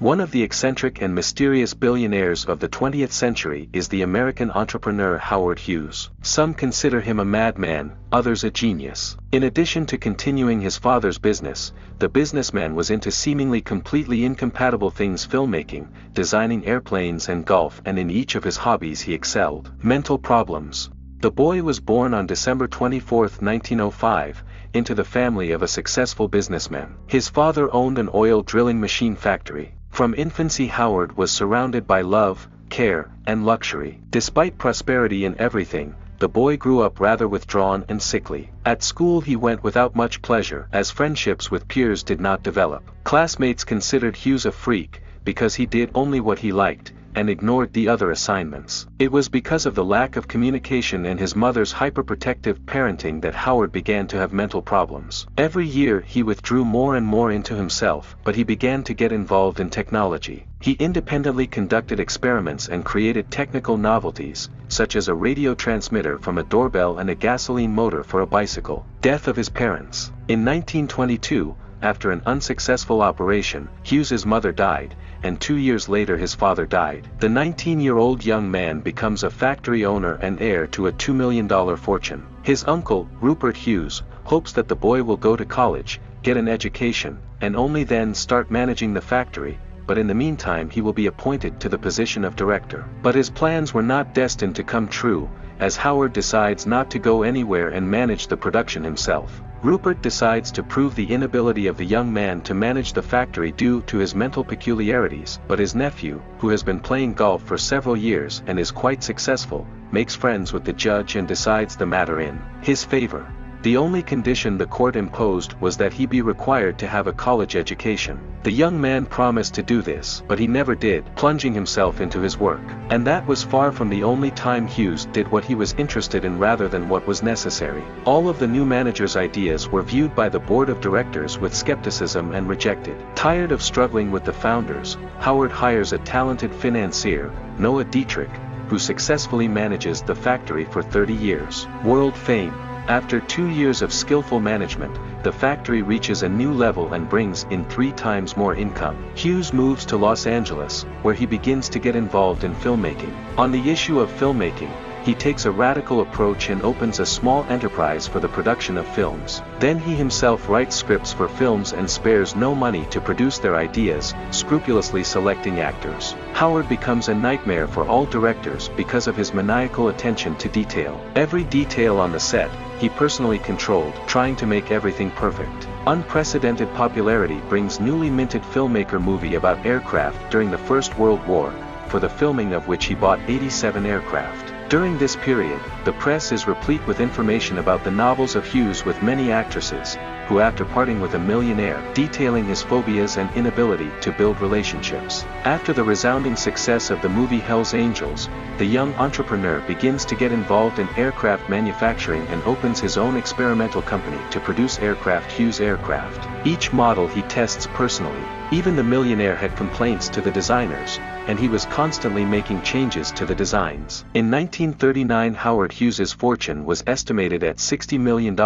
One of the eccentric and mysterious billionaires of the 20th century is the American entrepreneur Howard Hughes. Some consider him a madman, others a genius. In addition to continuing his father's business, the businessman was into seemingly completely incompatible things: filmmaking, designing airplanes and golf, and in each of his hobbies he excelled. Mental problems. The boy was born on December 24, 1905, into the family of a successful businessman. His father owned an oil drilling machine factory. From infancy Howard was surrounded by love, care, and luxury. Despite prosperity in everything, the boy grew up rather withdrawn and sickly. At school he went without much pleasure, as friendships with peers did not develop. Classmates considered Hughes a freak, because he did only what he liked, and ignored the other assignments. It was because of the lack of communication and his mother's hyperprotective parenting that Howard began to have mental problems. Every year he withdrew more and more into himself, but he began to get involved in technology. He independently conducted experiments and created technical novelties, such as a radio transmitter from a doorbell and a gasoline motor for a bicycle. Death of his parents. In 1922, after an unsuccessful operation, Hughes's mother died, and 2 years later his father died. The 19-year-old young man becomes a factory owner and heir to a $2 million fortune. His uncle, Rupert Hughes, hopes that the boy will go to college, get an education, and only then start managing the factory, but in the meantime he will be appointed to the position of director. But his plans were not destined to come true, as Howard decides not to go anywhere and manage the production himself. Rupert decides to prove the inability of the young man to manage the factory due to his mental peculiarities, but his nephew, who has been playing golf for several years and is quite successful, makes friends with the judge and decides the matter in his favor. The only condition the court imposed was that he be required to have a college education. The young man promised to do this, but he never did, plunging himself into his work. And that was far from the only time Hughes did what he was interested in rather than what was necessary. All of the new manager's ideas were viewed by the board of directors with skepticism and rejected. Tired of struggling with the founders, Howard hires a talented financier, Noah Dietrich, who successfully manages the factory for 30 years. World fame. After 2 years of skillful management, the factory reaches a new level and brings in 3 times more income. Hughes moves to Los Angeles, where he begins to get involved in filmmaking. On the issue of filmmaking, he takes a radical approach and opens a small enterprise for the production of films. Then he himself writes scripts for films and spares no money to produce their ideas, scrupulously selecting actors. Howard becomes a nightmare for all directors because of his maniacal attention to detail. Every detail on the set, he personally controlled, trying to make everything perfect. Unprecedented popularity brings newly minted filmmaker movie about aircraft during the First World War, for the filming of which he bought 87 aircraft. During this period, the press is replete with information about the novels of Hughes, with many actresses, who after parting with a millionaire, detailing his phobias and inability to build relationships. After the resounding success of the movie Hell's Angels, the young entrepreneur begins to get involved in aircraft manufacturing and opens his own experimental company to produce aircraft, Hughes Aircraft. Each model he tests personally. Even the millionaire had complaints to the designers, and he was constantly making changes to the designs. In 1939 Howard Hughes's fortune was estimated at $60 million,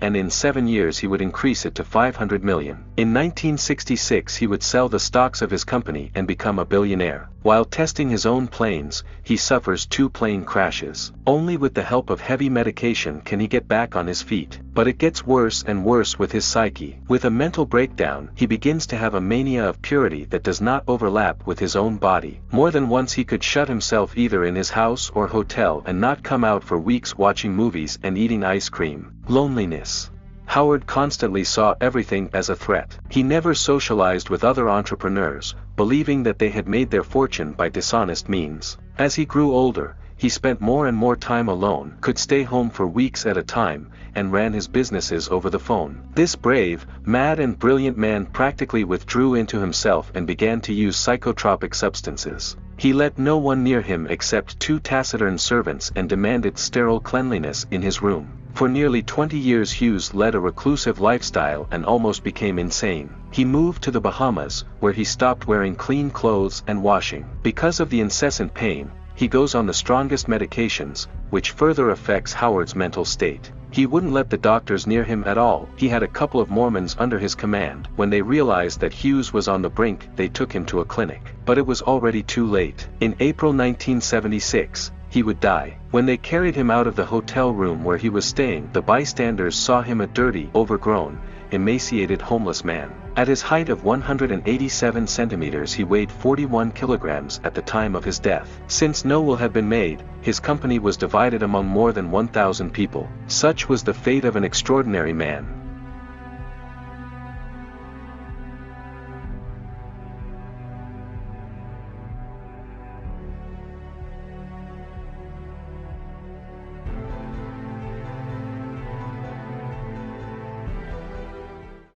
and in 7 years he would increase it to $500 million. In 1966 he would sell the stocks of his company and become a billionaire. While testing his own planes, he suffers 2 plane crashes. Only with the help of heavy medication can he get back on his feet. But it gets worse and worse with his psyche. With a mental breakdown, he begins to have a mania of purity that does not overlap with his own body. More than once he could shut himself either in his house or hotel and not come out for weeks, watching movies and eating ice cream. Loneliness. Howard constantly saw everything as a threat. He never socialized with other entrepreneurs, believing that they had made their fortune by dishonest means. As he grew older, he spent more and more time alone, could stay home for weeks at a time, and ran his businesses over the phone. This brave, mad and brilliant man practically withdrew into himself and began to use psychotropic substances. He let no one near him except 2 taciturn servants and demanded sterile cleanliness in his room. For nearly 20 years Hughes led a reclusive lifestyle and almost became insane. He moved to the Bahamas, where he stopped wearing clean clothes and washing. Because of the incessant pain, he goes on the strongest medications, which further affects Howard's mental state. He wouldn't let the doctors near him at all. He had a couple of Mormons under his command. When they realized that Hughes was on the brink, they took him to a clinic. But it was already too late. In April 1976, he would die. When they carried him out of the hotel room where he was staying, the bystanders saw him a dirty, overgrown, emaciated homeless man. At his height of 187 centimeters, he weighed 41 kilograms at the time of his death. Since no will had been made, his company was divided among more than 1,000 people. Such was the fate of an extraordinary man.